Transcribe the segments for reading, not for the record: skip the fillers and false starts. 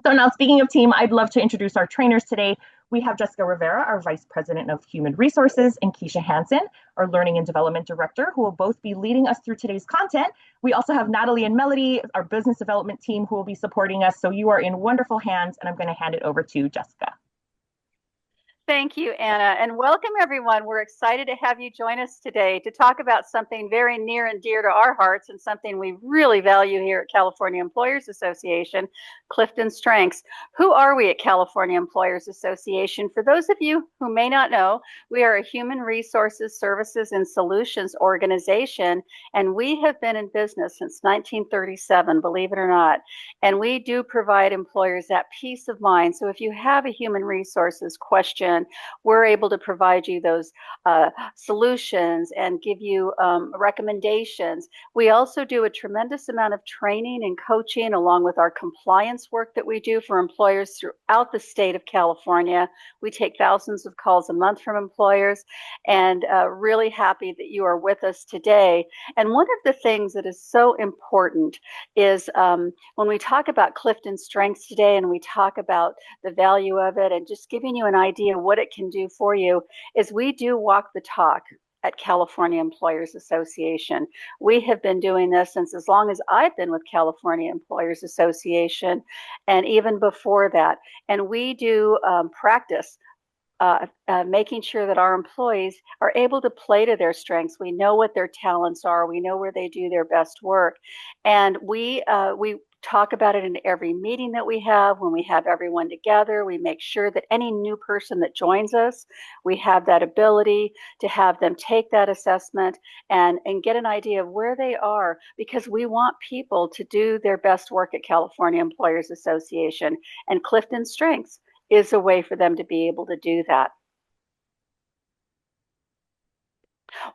So now, speaking of team, I'd love to introduce our trainers today. We have Jessica Rivera, our Vice President of Human Resources, and Keisha Hansen, our Learning and Development Director, who will both be leading us through today's content. We also have Natalie and Melody, our Business Development team, who will be supporting us. So you are in wonderful hands, and I'm going to hand it over to Jessica. Thank you, Anna, and welcome everyone. We're excited to have you join us today to talk about something very near and dear to our hearts and something we really value here at California Employers Association, CliftonStrengths. Who are we at California Employers Association? For those of you who may not know, we are a human resources, services, and solutions organization, and we have been in business since 1937, believe it or not. And we do provide employers that peace of mind. So if you have a human resources question, we're able to provide you those solutions and give you recommendations. We also do a tremendous amount of training and coaching along with our compliance work that we do for employers throughout the state of California. We take thousands of calls a month from employers, and really happy that you are with us today. And one of the things that is so important is when we talk about CliftonStrengths today and we talk about the value of it and just giving you an idea what it can do for you, is we do walk the talk at California Employers Association. We have been doing this since as long as I've been with California Employers Association, and even before that. And we do practice making sure that our employees are able to play to their strengths. We know what their talents are. We know where they do their best work. And we talk about it in every meeting that we have. When we have everyone together, we make sure that any new person that joins us, we have that ability to have them take that assessment and get an idea of where they are, because we want people to do their best work at California Employers Association, and CliftonStrengths is a way for them to be able to do that.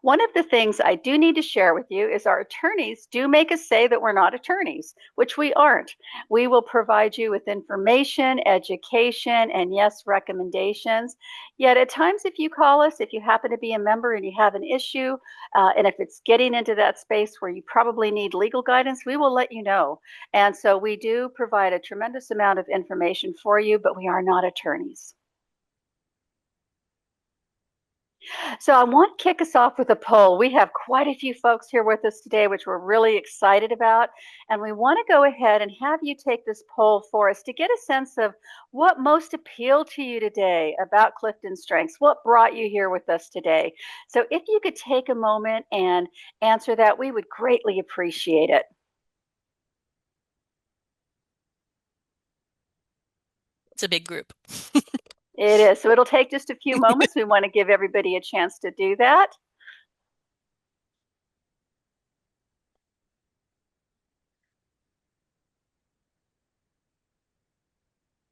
One of the things I do need to share with you is our attorneys do make us say that we're not attorneys, which we aren't. We will provide you with information, education, and yes, recommendations. Yet at times, if you call us, if you happen to be a member and you have an issue, and if it's getting into that space where you probably need legal guidance, we will let you know. And so we do provide a tremendous amount of information for you, but we are not attorneys. So I want to kick us off with a poll. We have quite a few folks here with us today, which we're really excited about. And we want to go ahead and have you take this poll for us to get a sense of what most appealed to you today about CliftonStrengths, what brought you here with us today. So if you could take a moment and answer that, we would greatly appreciate it. It's a big group. It is. So it'll take just a few moments. We want to give everybody a chance to do that.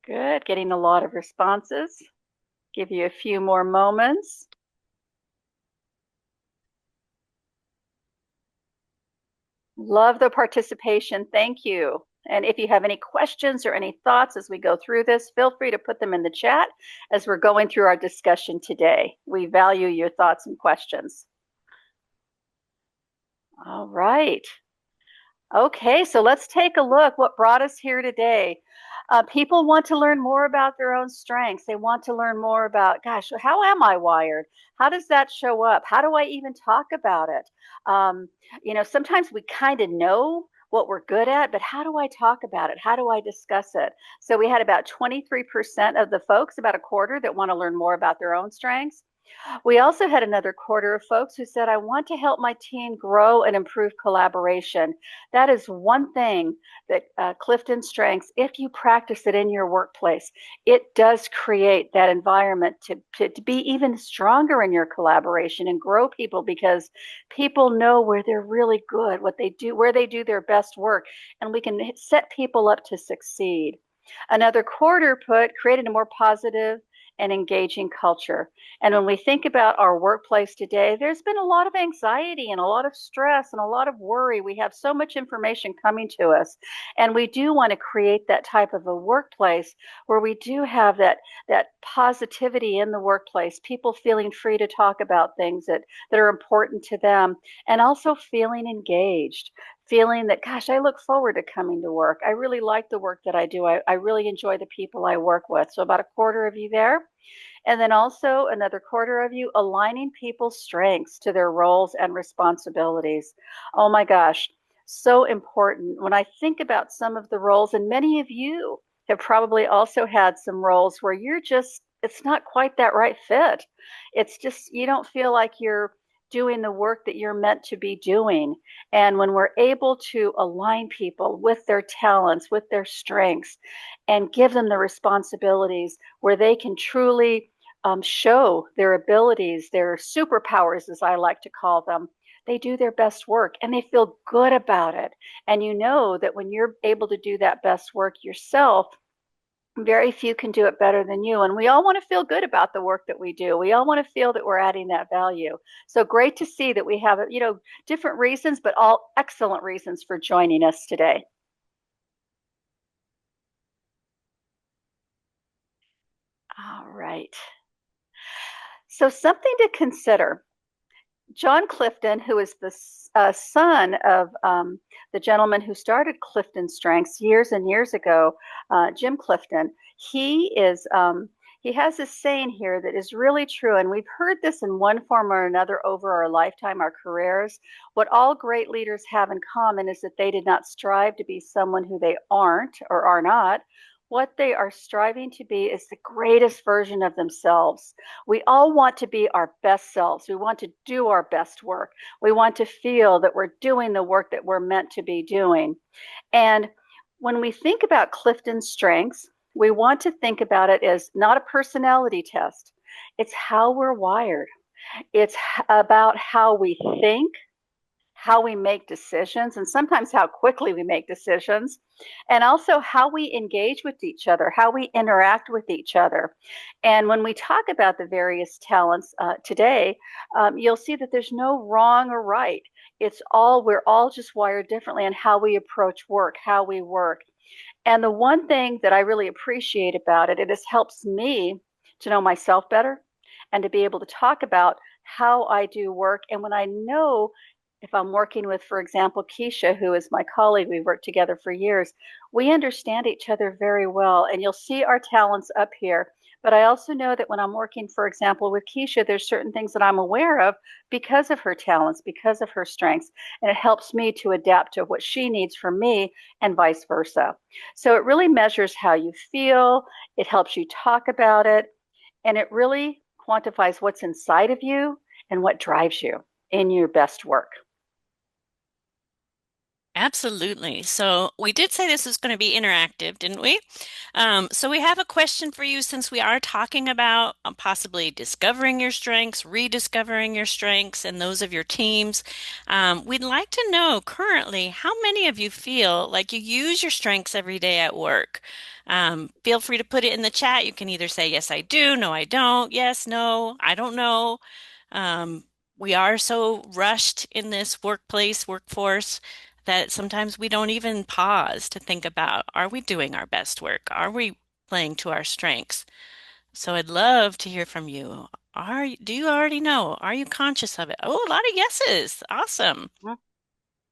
Good. Getting a lot of responses. Give you a few more moments. Love the participation. Thank you. And if you have any questions or any thoughts as we go through this, feel free to put them in the chat as we're going through our discussion today. We value your thoughts and questions. All right. Okay, so let's take a look what brought us here today. People want to learn more about their own strengths. They want to learn more about, gosh, how am I wired? How does that show up? How do I even talk about it? You know, sometimes we kind of know what we're good at, but how do I talk about it? How do I discuss it? So we had about 23% of the folks, about a quarter, that want to learn more about their own strengths. We also had another quarter of folks who said, I want to help my team grow and improve collaboration. That is one thing that CliftonStrengths, if you practice it in your workplace, it does create that environment to be even stronger in your collaboration and grow people, because people know where they're really good, what they do, where they do their best work, and we can set people up to succeed. Another quarter created a more positive and engaging culture. And when we think about our workplace today, there's been a lot of anxiety and a lot of stress and a lot of worry. We have so much information coming to us, and we do want to create that type of a workplace where we do have that positivity in the workplace, people feeling free to talk about things that are important to them, and also feeling engaged, feeling that, gosh, I look forward to coming to work. I really like the work that I do. I really enjoy the people I work with. So about a quarter of you there. And then also another quarter of you aligning people's strengths to their roles and responsibilities. Oh my gosh, so important. When I think about some of the roles, and many of you have probably also had some roles where you're just, it's not quite that right fit. It's just, you don't feel like you're doing the work that you're meant to be doing. And when we're able to align people with their talents, with their strengths, and give them the responsibilities where they can truly show their abilities, their superpowers, as I like to call them, they do their best work and they feel good about it. And you know that when you're able to do that best work yourself, very few can do it better than you. And we all want to feel good about the work that we do. We all want to feel that we're adding that value. So great to see that we have, different reasons, but all excellent reasons for joining us today. All right. So something to consider. John Clifton, who is the son of the gentleman who started CliftonStrengths years and years ago, Jim Clifton, he has this saying here that is really true, and we've heard this in one form or another over our lifetime, our careers. What all great leaders have in common is that they did not strive to be someone who they aren't or are not. What they are striving to be is the greatest version of themselves. We all want to be our best selves. We want to do our best work. We want to feel that we're doing the work that we're meant to be doing. And when we think about CliftonStrengths, we want to think about it as not a personality test. It's how we're wired. It's about how we think, how we make decisions, and sometimes how quickly we make decisions, and also how we engage with each other, how we interact with each other. And when we talk about the various talents today, you'll see that there's no wrong or right. We're all just wired differently in how we approach work, how we work. And the one thing that I really appreciate about it, it just helps me to know myself better and to be able to talk about how I do work. And when I know if I'm working with, for example, Keisha, who is my colleague, we've worked together for years, we understand each other very well. And you'll see our talents up here. But I also know that when I'm working, for example, with Keisha, there's certain things that I'm aware of because of her talents, because of her strengths. And it helps me to adapt to what she needs from me and vice versa. So it really measures how you feel. It helps you talk about it. And it really quantifies what's inside of you and what drives you in your best work. Absolutely. So we did say this was going to be interactive, didn't we? So we have a question for you since we are talking about possibly discovering your strengths, rediscovering your strengths, and those of your teams. We'd like to know currently how many of you feel like you use your strengths every day at work. Feel free to put it in the chat. You can either say, yes, I do, no, I don't, yes, no, I don't know. Um, we are so rushed in this workforce that sometimes we don't even pause to think about, are we doing our best work? Are we playing to our strengths? So I'd love to hear from you. Do you already know? Are you conscious of it? Oh, a lot of yeses. Awesome.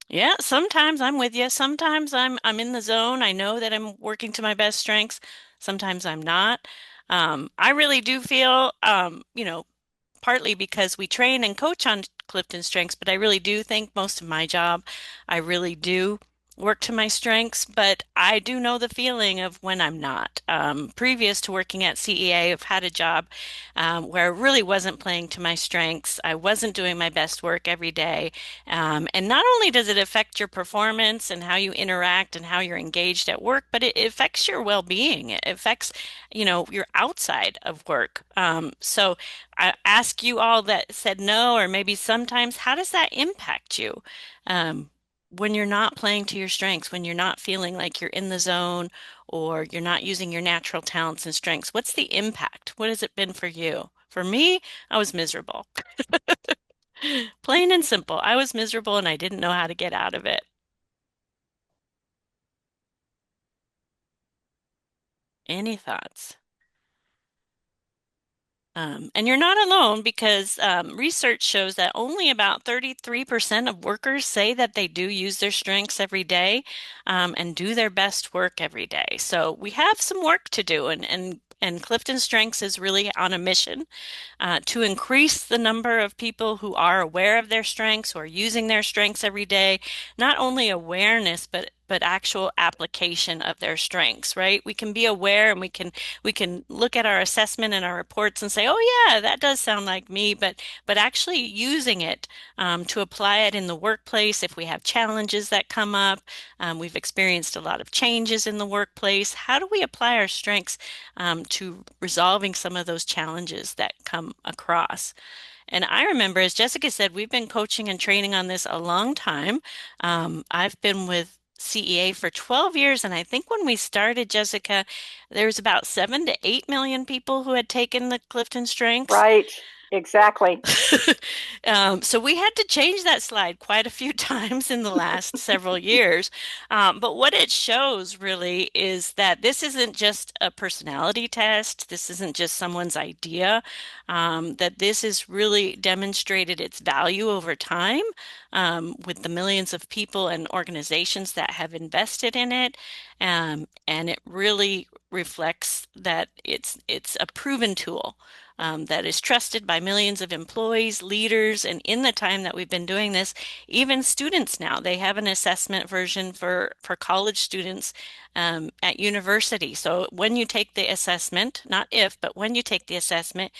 Yeah, sometimes I'm with you. Sometimes I'm in the zone. I know that I'm working to my best strengths. Sometimes I'm not. I really do feel, partly because we train and coach on CliftonStrengths, but I really do think most of my job, I really do work to my strengths, but I do know the feeling of when I'm not. Previous to working at CEA, I've had a job where I really wasn't playing to my strengths. I wasn't doing my best work every day. And not only does it affect your performance and how you interact and how you're engaged at work, but it affects your well-being. It affects, your outside of work. So I ask you all that said no, or maybe sometimes, how does that impact you? When you're not playing to your strengths, when you're not feeling like you're in the zone or you're not using your natural talents and strengths, what's the impact? What has it been for you? For me, I was miserable. Plain and simple. I was miserable and I didn't know how to get out of it. Any thoughts? And you're not alone because research shows that only about 33% of workers say that they do use their strengths every day and do their best work every day. So we have some work to do, and Clifton Strengths is really on a mission to increase the number of people who are aware of their strengths or using their strengths every day. Not only awareness, but actual application of their strengths, right? We can be aware and we can look at our assessment and our reports and say, oh yeah, that does sound like me, but actually using it to apply it in the workplace if we have challenges that come up. We've experienced a lot of changes in the workplace. How do we apply our strengths to resolving some of those challenges that come across? And I remember, as Jessica said, we've been coaching and training on this a long time. I've been with CEA for 12 years, and I think when we started, Jessica, there was about 7 to 8 million people who had taken the Clifton Strengths. Right, exactly. So we had to change that slide quite a few times in the last several years. But what it shows really is that this isn't just a personality test. This isn't just someone's idea. That this has really demonstrated its value over time with the millions of people and organizations that have invested in it. And it really reflects that it's a proven tool that is trusted by millions of employees, leaders, and in the time that we've been doing this, even students now, they have an assessment version for college students at university. So when you take the assessment, not if, but when you take the assessment,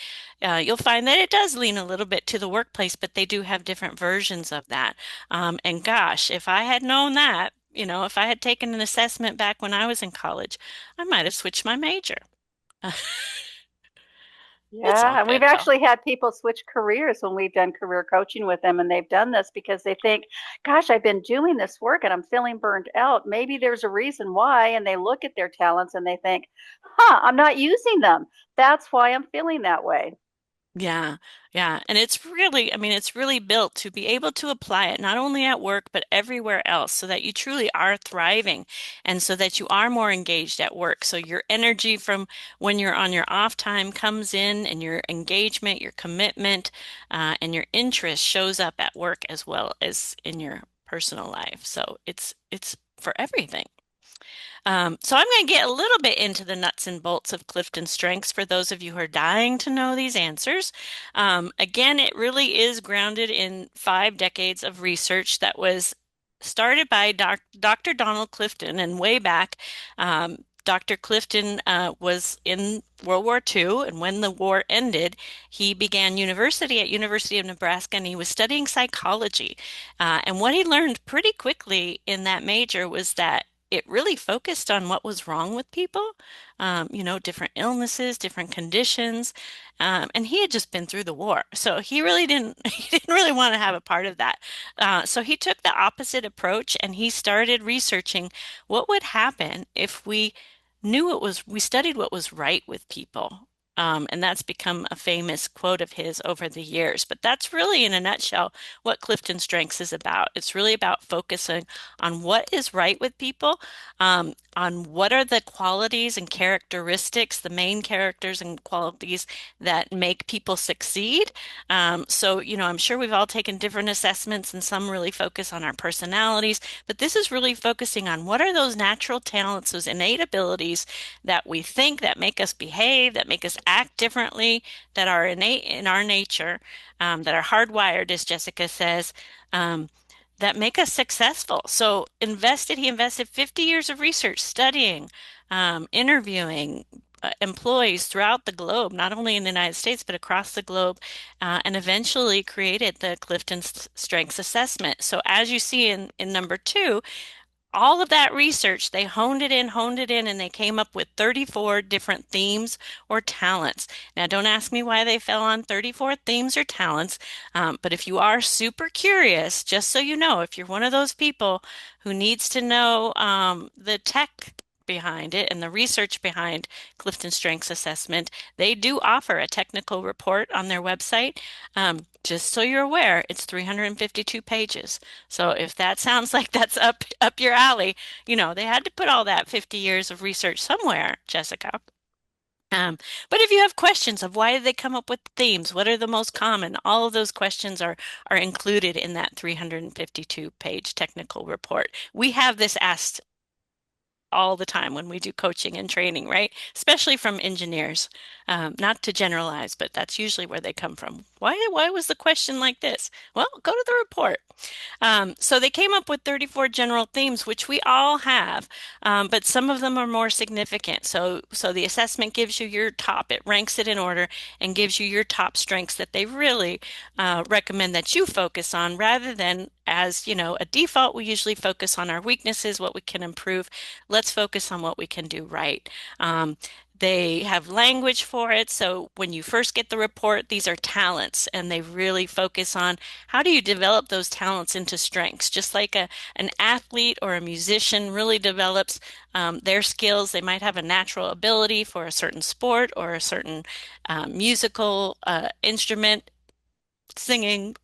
you'll find that it does lean a little bit to the workplace, but they do have different versions of that. And gosh, if I had known that, if I had taken an assessment back when I was in college, I might have switched my major. It's all Yeah, and we've good though. actually had people switch careers when we've done career coaching with them, and they've done this because they think, gosh, I've been doing this work and I'm feeling burned out. Maybe there's a reason why. And they look at their talents and they think, I'm not using them. That's why I'm feeling that way. Yeah, yeah. And it's really, I mean, it's really built to be able to apply it not only at work, but everywhere else so that you truly are thriving and so that you are more engaged at work. So your energy from when you're on your off time comes in and your engagement, your commitment, and your interest shows up at work as well as in your personal life. So it's for everything. So I'm going to get a little bit into the nuts and bolts of Clifton Strengths for those of you who are dying to know these answers. Again, it really is grounded in 5 decades of research that was started by Dr. Donald Clifton, and way back, Dr. Clifton was in World War II, and when the war ended, he began university at University of Nebraska, and he was studying psychology. And what he learned pretty quickly in that major was that it really focused on what was wrong with people, different illnesses, different conditions. And he had just been through the war. So he really didn't, he didn't really want to have a part of that. So he took the opposite approach and he started researching what would happen if we studied what was right with people. And that's become a famous quote of his over the years. But that's really, in a nutshell, what Clifton Strengths is about. It's really about focusing on what is right with people, on what are the qualities and characteristics, the main characters and qualities that make people succeed. So, I'm sure we've all taken different assessments and some really focus on our personalities, but this is really focusing on what are those natural talents, those innate abilities that we think that make us behave, that make us act differently, that are innate in our nature, that are hardwired, as Jessica says, that make us successful. So he invested 50 years of research studying, interviewing employees throughout the globe, not only in the United States, but across the globe, and eventually created the Clifton Strengths Assessment. So as you see in number 2, all of that research, they honed it in, and they came up with 34 different themes or talents. Now, don't ask me why they fell on 34 themes or talents, but if you are super curious, just so you know, if you're one of those people who needs to know the tech behind it and the research behind Clifton Strengths Assessment, they do offer a technical report on their website. Just so you're aware, it's 352 pages. So if that sounds like that's up your alley, they had to put all that 50 years of research somewhere, Jessica. But if you have questions of why did they come up with the themes, what are the most common, all of those questions are included in that 352-page technical report. We have this asked all the time when we do coaching and training, right? Especially from engineers. Not to generalize, but that's usually where they come from. Why was the question like this? Well, go to the report. So they came up with 34 general themes, which we all have, but some of them are more significant. So the assessment gives you your top, it ranks it in order and gives you your top strengths that they really recommend that you focus on rather than as, you know, a default, we usually focus on our weaknesses, what we can improve. Let's focus on what we can do right. They have language for it. So when you first get the report, these are talents, and they really focus on how do you develop those talents into strengths? Just like an athlete or a musician really develops their skills. They might have a natural ability for a certain sport or a certain musical instrument, singing,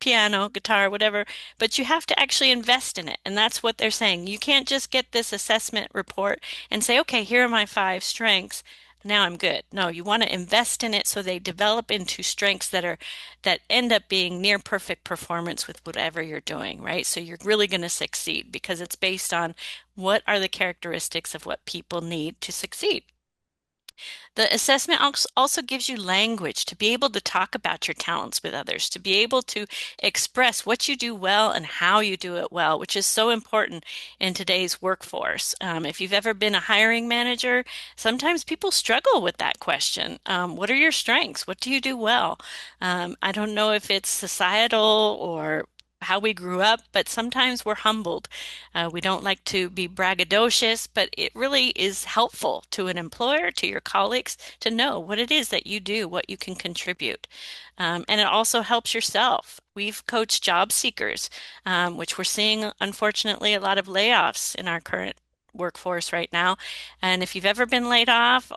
piano, guitar, whatever, but you have to actually invest in it. And that's what they're saying. You can't just get this assessment report and say, okay, here are my 5 strengths. Now I'm good. No, you want to invest in it so they develop into strengths that end up being near perfect performance with whatever you're doing, right? So you're really going to succeed because it's based on what are the characteristics of what people need to succeed. The assessment also gives you language to be able to talk about your talents with others, to be able to express what you do well and how you do it well, which is so important in today's workforce. If you've ever been a hiring manager, sometimes people struggle with that question. What are your strengths? What do you do well? I don't know if it's societal or how we grew up, but sometimes we're humbled. We don't like to be braggadocious, but it really is helpful to an employer, to your colleagues, to know what it is that you do, what you can contribute. And it also helps yourself. We've coached job seekers, which we're seeing, unfortunately, a lot of layoffs in our current workforce right now. And if you've ever been laid off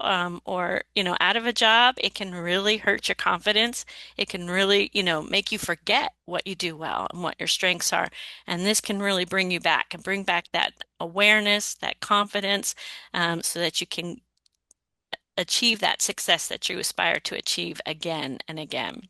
or, you know, out of a job, it can really hurt your confidence. It can really, you know, make you forget what you do well and what your strengths are. And this can really bring you back and bring back that awareness, that confidence, so that you can achieve that success that you aspire to achieve again and again.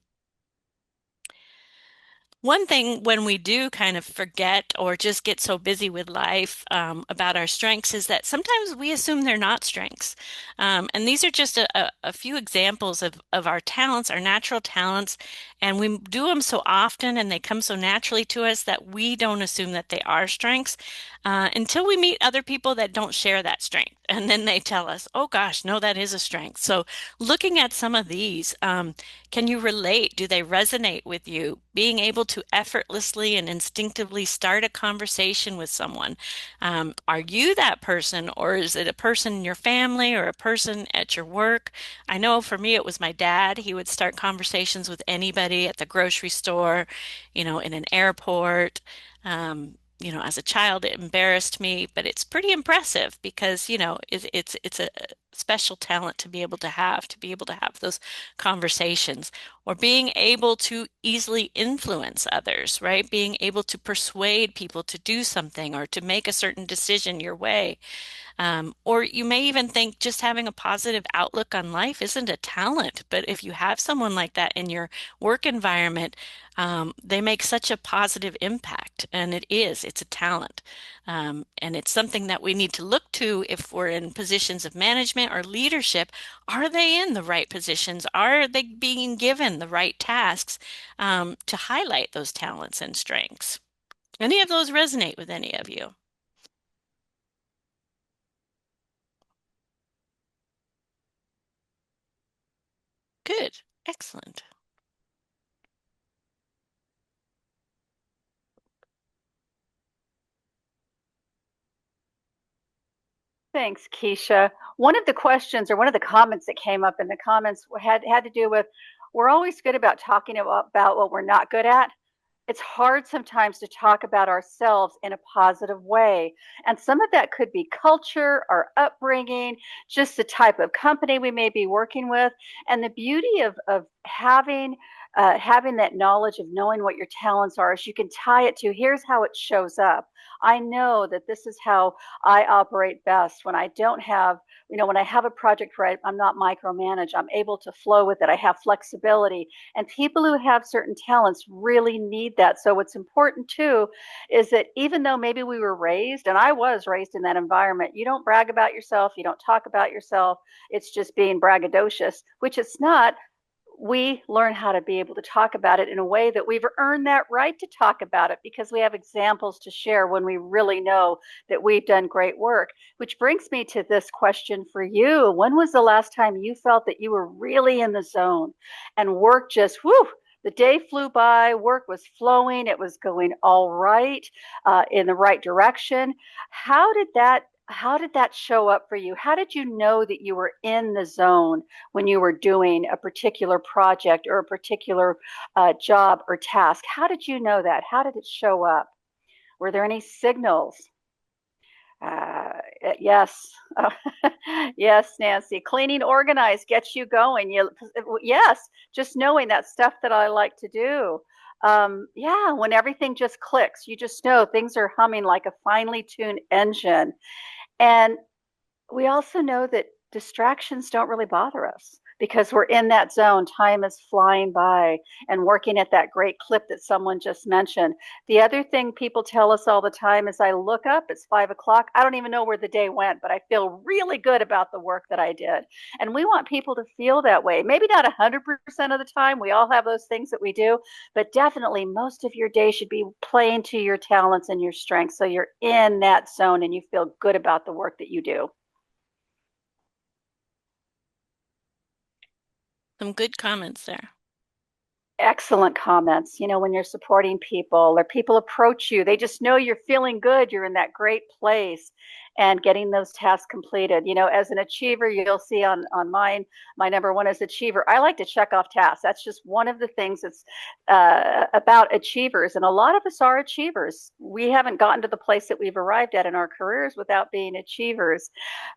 One thing when we do kind of forget or just get so busy with life about our strengths is that sometimes we assume they're not strengths. And these are just a few examples of our talents, our natural talents. And we do them so often and they come so naturally to us that we don't assume that they are strengths until we meet other people that don't share that strength. And then they tell us, oh gosh, no, that is a strength. So looking at some of these, can you relate? Do they resonate with you? Being able to effortlessly and instinctively start a conversation with someone. Are you that person, or is it a person in your family or a person at your work? I know for me, it was my dad. He would start conversations with anybody at the grocery store, you know, in an airport. You know, as a child, it embarrassed me, but it's pretty impressive because, you know, it's a special talent to be able to have those conversations or being able to easily influence others, right? Being able to persuade people to do something or to make a certain decision your way. Or you may even think just having a positive outlook on life isn't a talent, but if you have someone like that in your work environment, they make such a positive impact, and it's a talent. And it's something that we need to look to if we're in positions of management or leadership. Are they in the right positions? Are they being given the right tasks to highlight those talents and strengths? Any of those resonate with any of you? Good. Excellent. Thanks, Keisha. One of the questions or one of the comments that came up in the comments had to do with we're always good about talking about what we're not good at. It's hard sometimes to talk about ourselves in a positive way. And some of that could be culture, our upbringing, just the type of company we may be working with. And the beauty of having having that knowledge of knowing what your talents are, is you can tie it to, here's how it shows up. I know that this is how I operate best when I don't have, when I have a project where I'm not micromanaged, I'm able to flow with it. I have flexibility. And people who have certain talents really need that. So what's important too is that even though maybe we were raised, and I was raised in that environment, you don't brag about yourself, you don't talk about yourself, it's just being braggadocious, which it's not. We learn how to be able to talk about it in a way that we've earned that right to talk about it, because we have examples to share when we really know that we've done great work. Which brings me to this question for you. When was the last time you felt that you were really in the zone and work just, whoo, the day flew by, work was flowing, it was going all right, in the right direction? How did that show up for you? How did you know that you were in the zone when you were doing a particular project or a particular job or task? How did you know that? How did it show up? Were there any signals? Yes. Yes, Nancy. Cleaning, organized gets you going. Yes, just knowing that stuff that I like to do. Yeah, when everything just clicks, you just know things are humming like a finely tuned engine. And we also know that distractions don't really bother us because we're in that zone. Time is flying by and working at that great clip that someone just mentioned. The other thing people tell us all the time is, I look up, it's 5 o'clock. I don't even know where the day went, but I feel really good about the work that I did. And we want people to feel that way. Maybe not 100% of the time. We all have those things that we do, but definitely most of your day should be playing to your talents and your strengths. So you're in that zone and you feel good about the work that you do. Some good comments there. Excellent comments. When you're supporting people or people approach you, they just know you're feeling good, you're in that great place, and getting those tasks completed. As an achiever, you'll see on mine, my number one is achiever. I like to check off tasks. That's just one of the things that's about achievers. And a lot of us are achievers. We haven't gotten to the place that we've arrived at in our careers without being achievers.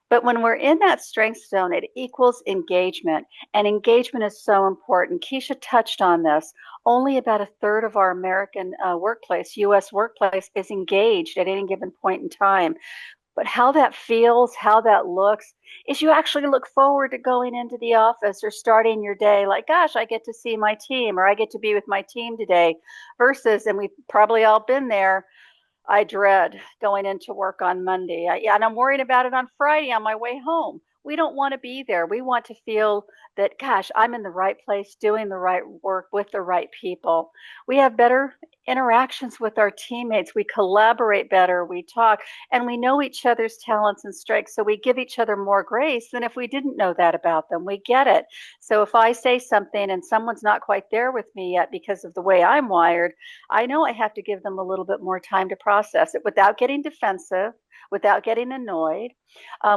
But when we're in that strength zone, it equals engagement. And engagement is so important. Keisha touched on this. Only about a third of our American workplace, US workplace, is engaged at any given point in time. But how that feels, how that looks, is you actually look forward to going into the office or starting your day like, gosh, I get to see my team, or I get to be with my team today, versus, and we've probably all been there, I dread going into work on Monday. And I'm worried about it on Friday on my way home. We don't want to be there. We want to feel that, gosh, I'm in the right place, doing the right work with the right people. We have better interactions with our teammates. We collaborate better. We talk, and we know each other's talents and strengths. So we give each other more grace than if we didn't know that about them. We get it. So if I say something and someone's not quite there with me yet because of the way I'm wired, I know I have to give them a little bit more time to process it without getting defensive, without getting annoyed.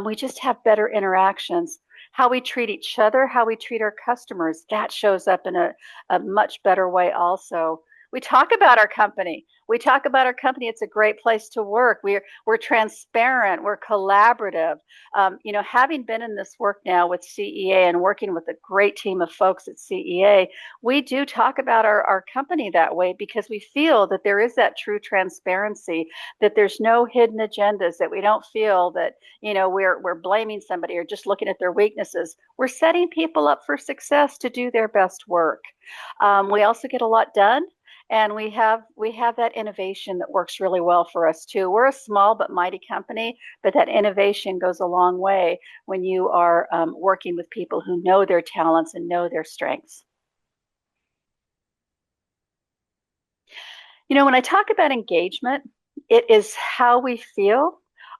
We just have better interactions. How we treat each other, how we treat our customers, that shows up in a much better way also. We talk about our company. It's a great place to work. We're transparent. We're collaborative. Having been in this work now with CEA and working with a great team of folks at CEA, we do talk about our company that way because we feel that there is that true transparency, that there's no hidden agendas, that we don't feel that, we're blaming somebody or just looking at their weaknesses. We're setting people up for success to do their best work. We also get a lot done. And we have that innovation that works really well for us too. We're a small but mighty company, but that innovation goes a long way when you are working with people who know their talents and know their strengths. When I talk about engagement, it is how we feel.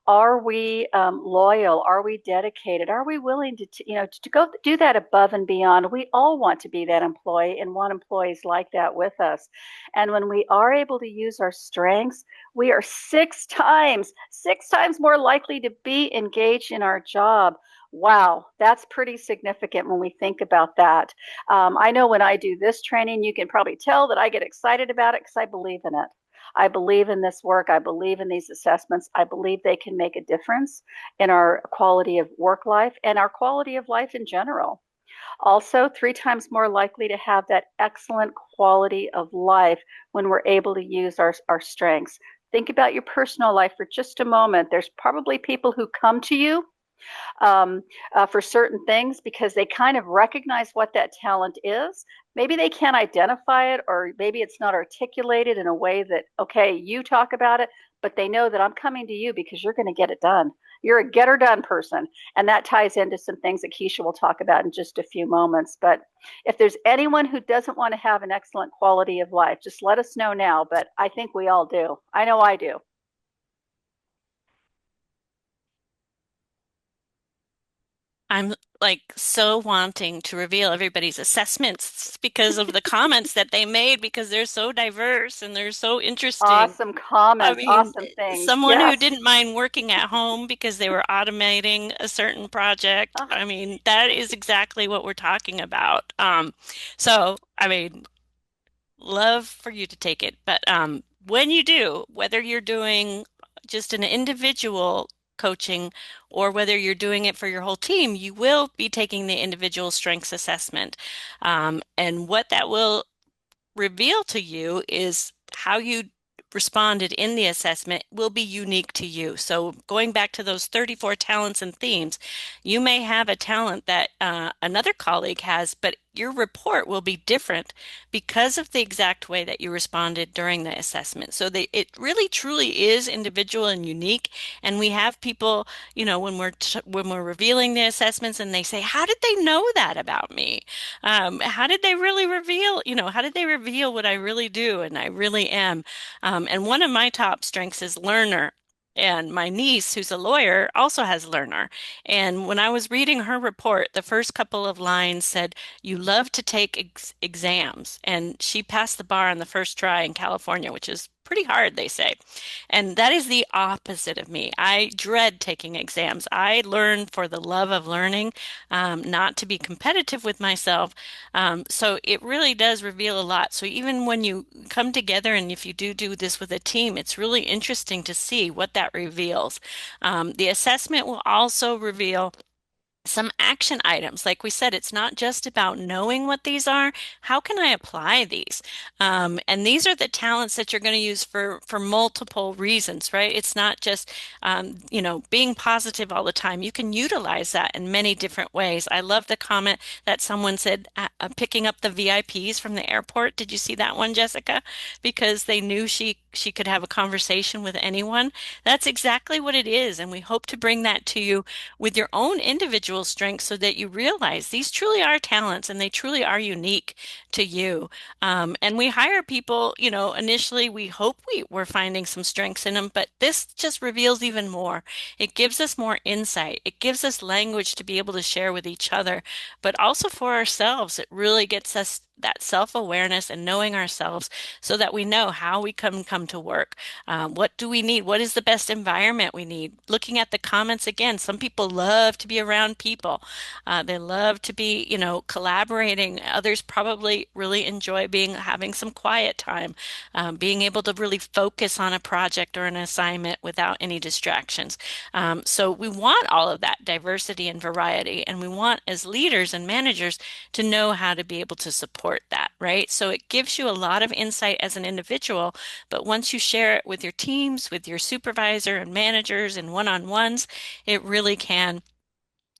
Are we loyal? Are we dedicated? Are we willing to go do that above and beyond? We all want to be that employee and want employees like that with us. And when we are able to use our strengths, we are six times more likely to be engaged in our job. Wow, that's pretty significant when we think about that. I know when I do this training, you can probably tell that I get excited about it because I believe in it. I believe in this work. I believe in these assessments. I believe they can make a difference in our quality of work life and our quality of life in general. Also, 3 times more likely to have that excellent quality of life when we're able to use our strengths. Think about your personal life for just a moment. There's probably people who come to you um, for certain things because they kind of recognize what that talent is. Maybe they can't identify it, or maybe it's not articulated in a way that, okay, you talk about it, but they know that I'm coming to you because you're going to get it done. You're a get her done person. And that ties into some things that Keisha will talk about in just a few moments. But if there's anyone who doesn't want to have an excellent quality of life, just let us know now. But I think we all do. I know I do. I'm like so wanting to reveal everybody's assessments because of the comments that they made because they're so diverse and they're so interesting. Awesome I comments, mean, awesome things. someone who Yes. didn't mind working at home because they were automating a certain project. Oh, I mean, that is exactly what we're talking about. So, I mean, love for you to take it. But when you do, whether you're doing just an individual coaching or whether you're doing it for your whole team, you will be taking the individual strengths assessment. And what that will reveal to you is how you responded in the assessment will be unique to you. So going back to those 34 talents and themes, you may have a talent that another colleague has, but your report will be different because of the exact way that you responded during the assessment. So it really truly is individual and unique. And we have people, when we're revealing the assessments and they say, "How did they know that about me?" How did they really reveal, how did they reveal what I really do and I really am? And one of my top strengths is learner. And my niece, who's a lawyer, also has learner. And when I was reading her report, the first couple of lines said, "You love to take exams." And she passed the bar on the first try in California, which is pretty hard, they say. And that is the opposite of me. I dread taking exams. I learn for the love of learning, not to be competitive with myself. So it really does reveal a lot. So even when you come together and if you do this with a team, it's really interesting to see what that reveals. The assessment will also reveal some action items. Like we said, it's not just about knowing what these are. How can I apply these? And these are the talents that you're going to use for multiple reasons, right? It's not just being positive all the time. You can utilize that in many different ways. I love the comment that someone said, picking up the VIPs from the airport. Did you see that one, Jessica? Because they knew she could have a conversation with anyone. That's exactly what it is, and we hope to bring that to you with your own individual strengths so that you realize these truly are talents and they truly are unique to you. And we hire people, initially we hope we're finding some strengths in them, but this just reveals even more. It gives us more insight. It gives us language to be able to share with each other, but also for ourselves. It really gets us that self-awareness and knowing ourselves so that we know how we come to work. What do we need? What is the best environment we need? Looking at the comments again, some people love to be around people. They love to be, collaborating. Others probably really enjoy having some quiet time, being able to really focus on a project or an assignment without any distractions. So we want all of that diversity and variety, and we want as leaders and managers to know how to be able to support that, right? So it gives you a lot of insight as an individual, but once you share it with your teams, with your supervisor and managers and one-on-ones, it really can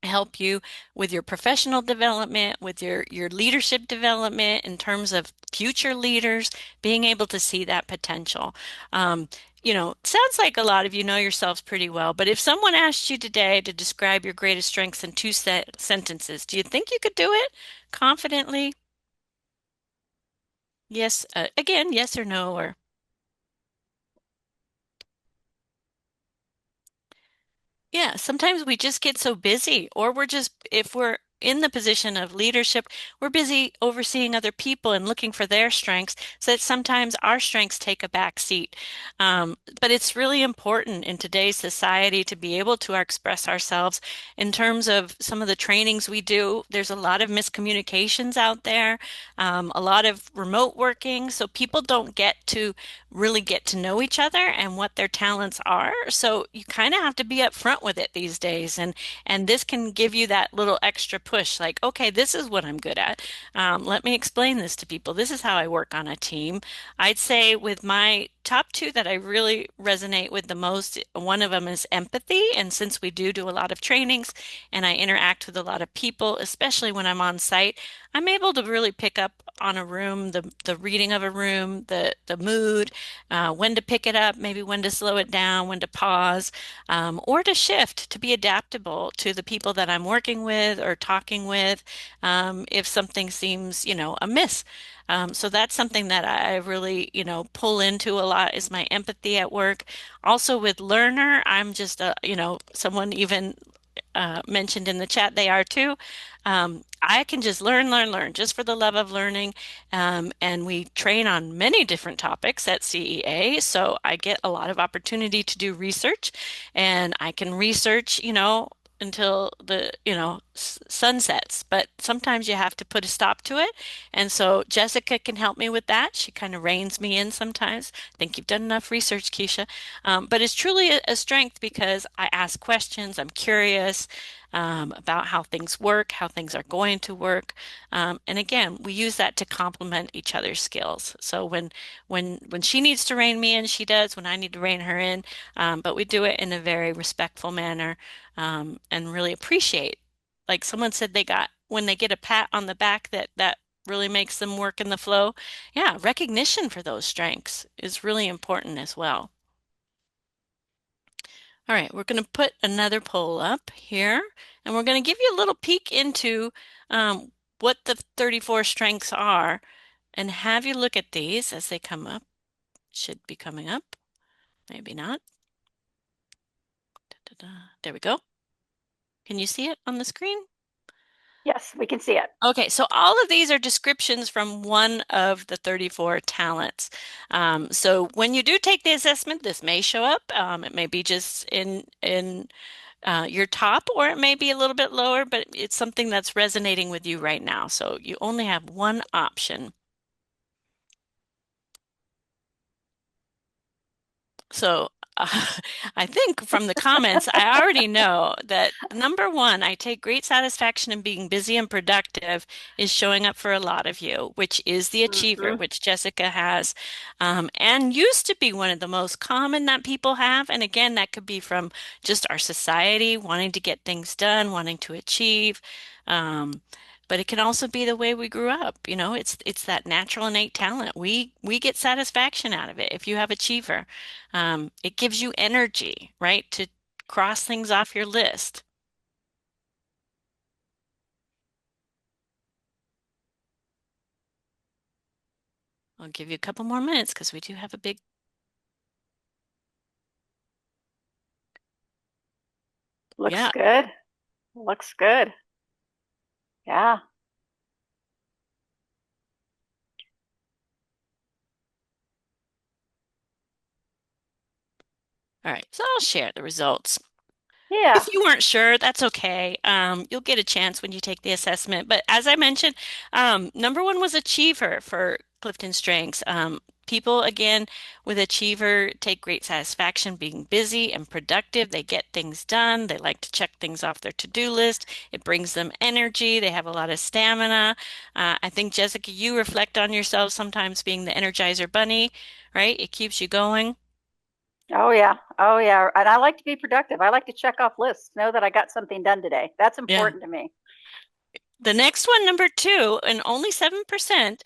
help you with your professional development, with your leadership development in terms of future leaders, being able to see that potential. Sounds like a lot of you know yourselves pretty well, but if someone asked you today to describe your greatest strengths in two sentences, do you think you could do it confidently? Yes, again, yes or no, or yeah, sometimes we just get so busy, or if we're in the position of leadership, we're busy overseeing other people and looking for their strengths, so that sometimes our strengths take a back seat. But it's really important in today's society to be able to express ourselves in terms of some of the trainings we do. There's a lot of miscommunications out there, a lot of remote working, so people don't get to really get to know each other and what their talents are. So you kind of have to be upfront with it these days. And this can give you that little extra push, like, okay, this is what I'm good at. Let me explain this to people. This is how I work on a team. I'd say with my top two that I really resonate with the most, one of them is empathy. And since we do a lot of trainings and I interact with a lot of people, especially when I'm on site, I'm able to really pick up on a room, the reading of a room, the mood, when to pick it up, maybe when to slow it down, when to pause, or to shift, to be adaptable to the people that I'm working with or talking with, if something seems, amiss. So that's something that I really, pull into a lot is my empathy at work. Also with learner, I'm just someone even mentioned in the chat they are too. I can just learn, just for the love of learning. And we train on many different topics at CEA, so I get a lot of opportunity to do research, and I can research, until the, sun sets. But sometimes you have to put a stop to it. And so Jessica can help me with that. She kind of reins me in sometimes. I think you've done enough research, Keisha. But it's truly a strength because I ask questions. I'm curious about how things work, how things are going to work. And again, we use that to complement each other's skills. So when she needs to rein me in, she does. When I need to rein her in, but we do it in a very respectful manner, and really appreciate. Like someone said, when they get a pat on the back, that really makes them work in the flow. Yeah, recognition for those strengths is really important as well. All right, we're going to put another poll up here, and we're going to give you a little peek into what the 34 strengths are and have you look at these as they come up. Should be coming up, maybe not. There we go. Can you see it on the screen? Yes, we can see it. Okay, so all of these are descriptions from one of the 34 talents. So when you do take the assessment, this may show up. It may be just in your top, or it may be a little bit lower, but it's something that's resonating with you right now. So you only have one option. So I think from the comments, I already know that number one, I take great satisfaction in being busy and productive is showing up for a lot of you, which is the achiever, Mm-hmm. which Jessica has, and used to be one of the most common that people have. And again, that could be from just our society, wanting to get things done, wanting to achieve. Um, but it can also be the way we grew up. It's that natural innate talent. We get satisfaction out of it. If you have achiever, it gives you energy, right, to cross things off your list. I'll give you a couple more minutes because we do have a big. Looks Yeah. good. Looks good. Yeah. All right. So I'll share the results. Yeah. If you weren't sure, that's okay. You'll get a chance when you take the assessment. But as I mentioned, number one was Achiever for Clifton Strengths. People, again, with Achiever take great satisfaction being busy and productive. They get things done. They like to check things off their to-do list. It brings them energy. They have a lot of stamina. I think, Jessica, you reflect on yourself sometimes being the Energizer Bunny, right? It keeps you going. Oh yeah. Oh yeah. And I like to be productive. I like to check off lists, know that I got something done today. That's Yeah. important to me. The next one, number two, and only 7%,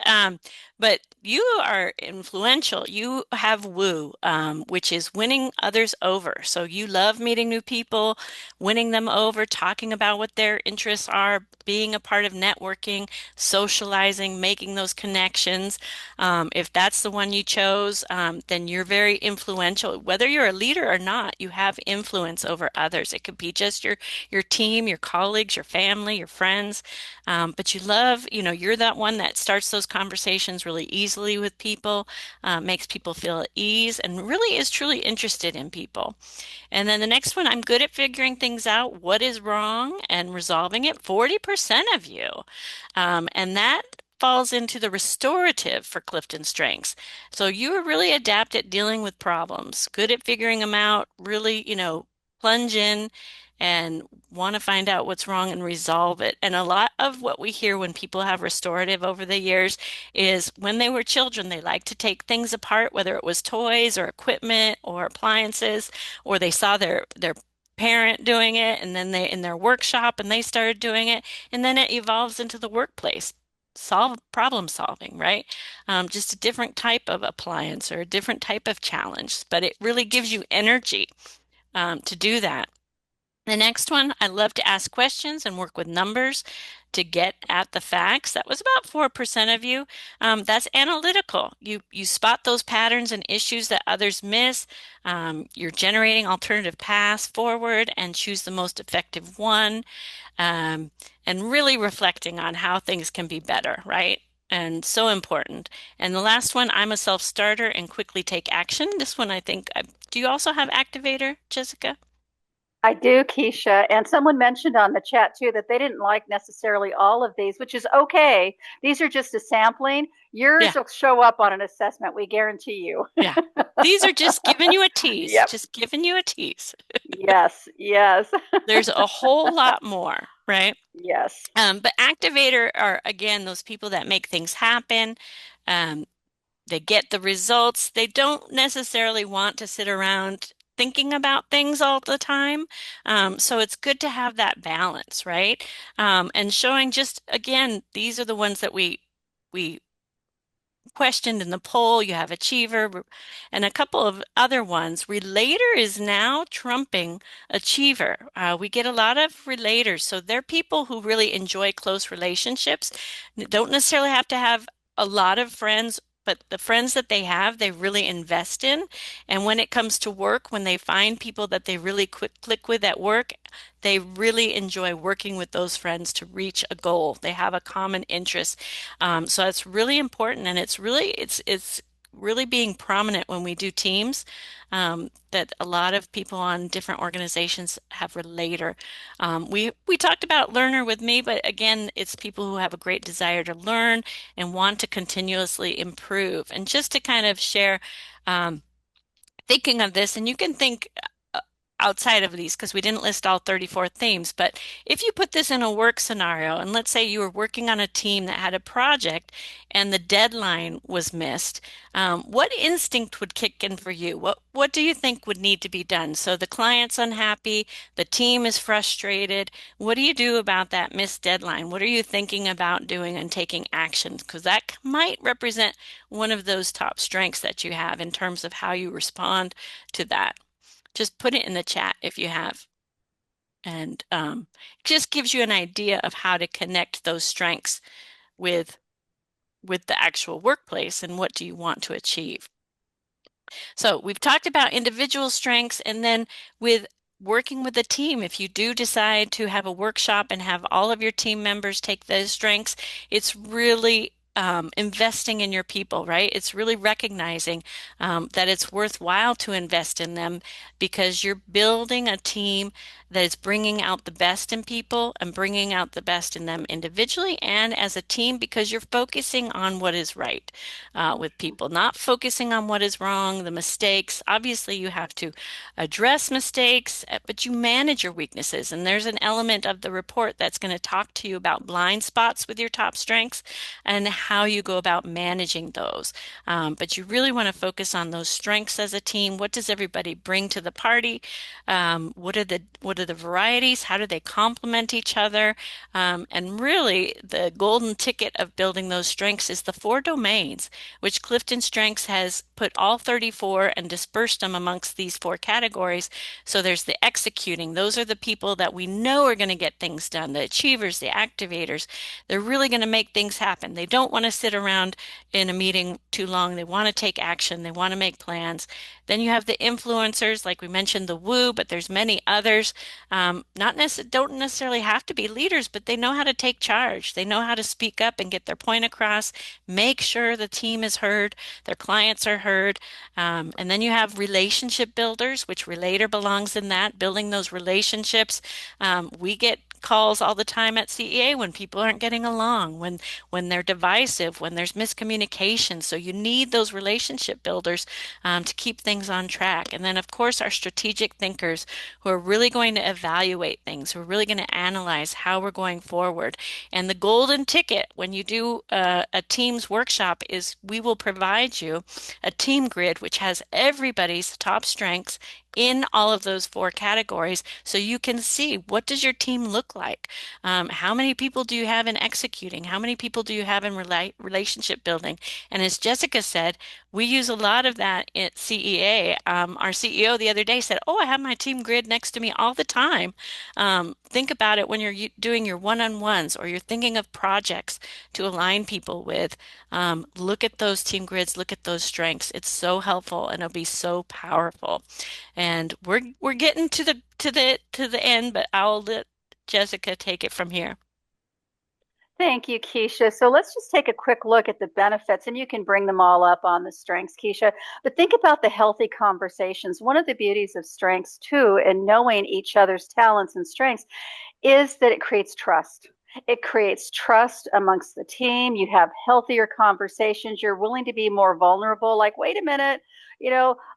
but you are influential. You have woo, which is winning others over. So you love meeting new people, winning them over, talking about what their interests are, being a part of networking, socializing, making those connections. If that's the one you chose, then you're very influential. Whether you're a leader or not, you have influence over others. It could be just your team, your colleagues, your family, your friends. But you love, you're that one that starts those conversations really easily with people, makes people feel at ease, and really is truly interested in people. And then the next one, I'm good at figuring things out, what is wrong, and resolving it, 40% of you. And that falls into the restorative for Clifton Strengths. So you are really adept at dealing with problems, good at figuring them out, really, plunge in and want to find out what's wrong and resolve it. And a lot of what we hear when people have restorative over the years is when they were children, they like to take things apart, whether it was toys or equipment or appliances, or they saw their parent doing it and then they in their workshop and they started doing it, and then it evolves into the workplace. Solve problem solving, right? Just a different type of appliance or a different type of challenge, but it really gives you energy to do that. The next one, I love to ask questions and work with numbers to get at the facts. That was about 4% of you. That's analytical. You spot those patterns and issues that others miss. You're generating alternative paths forward and choose the most effective one. Um, and really reflecting on how things can be better, right? And so important. And the last one, I'm a self-starter and quickly take action. This one, I think, do you also have activator, Jessica? I do, Keisha. And someone mentioned on the chat too that they didn't like necessarily all of these, which is okay. These are just a sampling. Yeah, Yours will show up on an assessment, we guarantee you. yeah. These are just giving you a tease, Yep. just giving you a tease. Yes. Yes. There's a whole lot more, right? Yes. But activator are, again, those people that make things happen. Um, they get the results. They don't necessarily want to sit around thinking about things all the time. So it's good to have that balance, right? And showing just, again, these are the ones that we questioned in the poll. You have achiever and a couple of other ones. Relator is now trumping achiever. We get a lot of relators. So they're people who really enjoy close relationships. Don't necessarily have to have a lot of friends, but the friends that they have, they really invest in. And when it comes to work, when they find people that they really quick click with at work, they really enjoy working with those friends to reach a goal. They have a common interest. So it's really important, and it's really being prominent when we do teams. That a lot of people on different organizations have relator. We talked about learner with me, but again, it's people who have a great desire to learn and want to continuously improve. And just to kind of share, um, thinking of this, and you can think uh, outside of these because we didn't list all 34 themes, but if you put this in a work scenario, and let's say you were working on a team that had a project and the deadline was missed, what instinct would kick in for you? What do you think would need to be done? So the client's unhappy, the team is frustrated. What do you do about that missed deadline? What are you thinking about doing and taking action? Because that might represent one of those top strengths that you have in terms of how you respond to that. Just put it in the chat if you have. And just gives you an idea of how to connect those strengths with the actual workplace and what do you want to achieve. So we've talked about individual strengths, and then with working with a team, if you do decide to have a workshop and have all of your team members take those strengths, it's really investing in your people, right? It's really recognizing that it's worthwhile to invest in them because you're building a team that is bringing out the best in people and bringing out the best in them individually and as a team because you're focusing on what is right with people, not focusing on what is wrong, the mistakes. Obviously, you have to address mistakes, but you manage your weaknesses. And there's an element of the report that's going to talk to you about blind spots with your top strengths and how you go about managing those. But you really want to focus on those strengths as a team. What does everybody bring to the party? What are the varieties? How do they complement each other? And really, the golden ticket of building those strengths is the 4 domains, which CliftonStrengths has put all 34 and dispersed them amongst these 4 categories. So there's the executing. Those are the people that we know are going to get things done, the achievers, the activators. They're really going to make things happen. They don't want to sit around in a meeting too long. They want to take action. They want to make plans. Then you have the influencers, like we mentioned, the woo, but there's many others. Don't necessarily have to be leaders, but they know how to take charge. They know how to speak up and get their point across, make sure the team is heard, their clients are heard. And then you have relationship builders, which relator belongs in that, building those relationships. We get calls all the time at CEA when people aren't getting along, when they're divisive, when there's miscommunication. So you need those relationship builders to keep things on track. And then, of course, our strategic thinkers who are really going to evaluate things, who are really going to analyze how we're going forward. And the golden ticket when you do a Teams workshop is we will provide you a team grid which has everybody's top strengths in all of those four categories so you can see what does your team look like. How many people do you have in executing? How many people do you have in relationship building? And as Jessica said, we use a lot of that at CEA. Our CEO the other day said, "Oh, I have my team grid next to me all the time." Think about it when you're doing your one-on-ones or you're thinking of projects to align people with. Look at those team grids, look at those strengths. It's so helpful and it'll be so powerful. And we're getting to the end, but I'll let Jessica take it from here. Thank you, Keisha. So let's just take a quick look at the benefits, and you can bring them all up on the strengths, Keisha. But think about the healthy conversations. One of the beauties of strengths, too, and knowing each other's talents and strengths, is that it creates trust. It creates trust amongst the team. You have healthier conversations. You're willing to be more vulnerable. Like, wait a minute,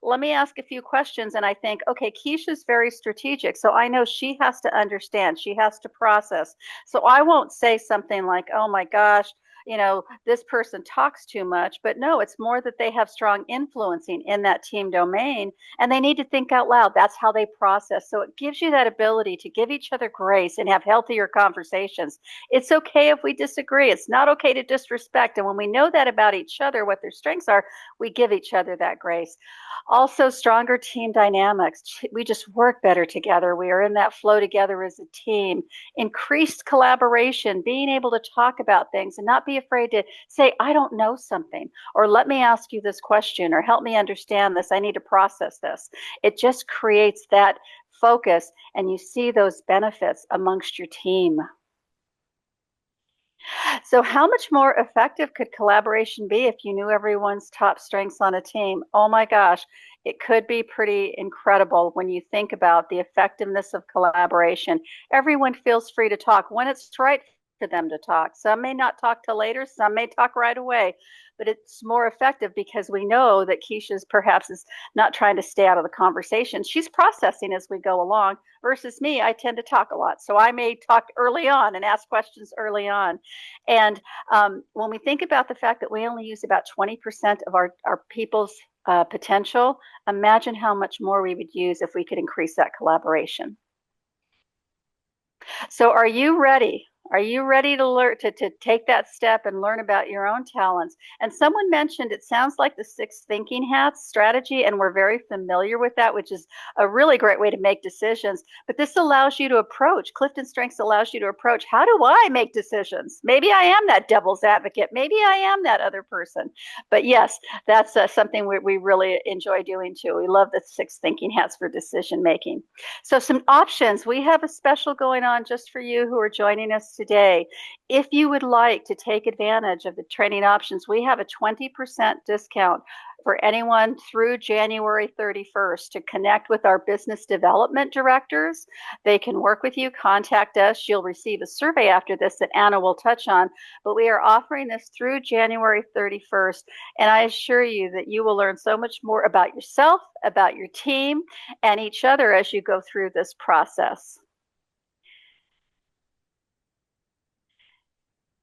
let me ask a few questions. And I think, okay, Keisha's very strategic. So I know she has to understand. She has to process. So I won't say something like, oh my gosh, this person talks too much. But no, it's more that they have strong influencing in that team domain and they need to think out loud. That's how they process. So it gives you that ability to give each other grace and have healthier conversations. It's okay if we disagree. It's not okay to disrespect. And when we know that about each other, what their strengths are, we give each other that grace. Also, stronger team dynamics. We just work better together. We are in that flow together as a team. Increased collaboration, being able to talk about things and not be afraid to say, I don't know something, or let me ask you this question, or help me understand this. I need to process this. It just creates that focus, and you see those benefits amongst your team. So how much more effective could collaboration be if you knew everyone's top strengths on a team? Oh my gosh, it could be pretty incredible when you think about the effectiveness of collaboration. Everyone feels free to talk when it's right for them to talk. Some may not talk till later, some may talk right away, but it's more effective because we know that Keisha's perhaps is not trying to stay out of the conversation. She's processing as we go along versus me. I tend to talk a lot. So I may talk early on and ask questions early on. And when we think about the fact that we only use about 20% of our people's potential, imagine how much more we would use if we could increase that collaboration. So are you ready? Are you ready to learn to take that step and learn about your own talents? And someone mentioned it sounds like the 6 thinking hats strategy, and we're very familiar with that, which is a really great way to make decisions. But this allows you to approach, CliftonStrengths allows you to approach, how do I make decisions? Maybe I am that devil's advocate. Maybe I am that other person. But yes, that's something we really enjoy doing too. We love the 6 thinking hats for decision making. So some options. We have a special going on just for you who are joining us today. If you would like to take advantage of the training options, we have a 20% discount for anyone through January 31st to connect with our business development directors. They can work with you, contact us. You'll receive a survey after this that Anna will touch on, but we are offering this through January 31st. And I assure you that you will learn so much more about yourself, about your team, and each other as you go through this process.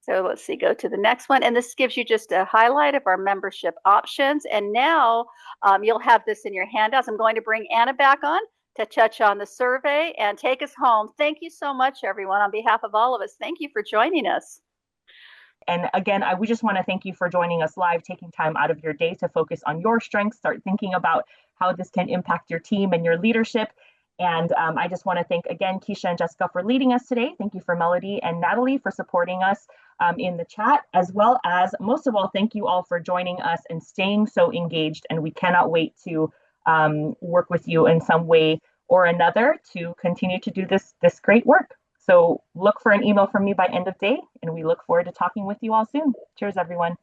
So let's see, go to the next one. And this gives you just a highlight of our membership options. And now you'll have this in your handouts. I'm going to bring Anna back on to touch on the survey and take us home. Thank you so much, everyone. On behalf of all of us, thank you for joining us. And again, we just want to thank you for joining us live, taking time out of your day to focus on your strengths, start thinking about how this can impact your team and your leadership. And I just want to thank again Keisha and Jessica for leading us today. Thank you for Melody and Natalie for supporting us in the chat, as well as most of all, thank you all for joining us and staying so engaged. And we cannot wait to work with you in some way or another to continue to do this great work. So look for an email from me by end of day, and we look forward to talking with you all soon. Cheers, everyone.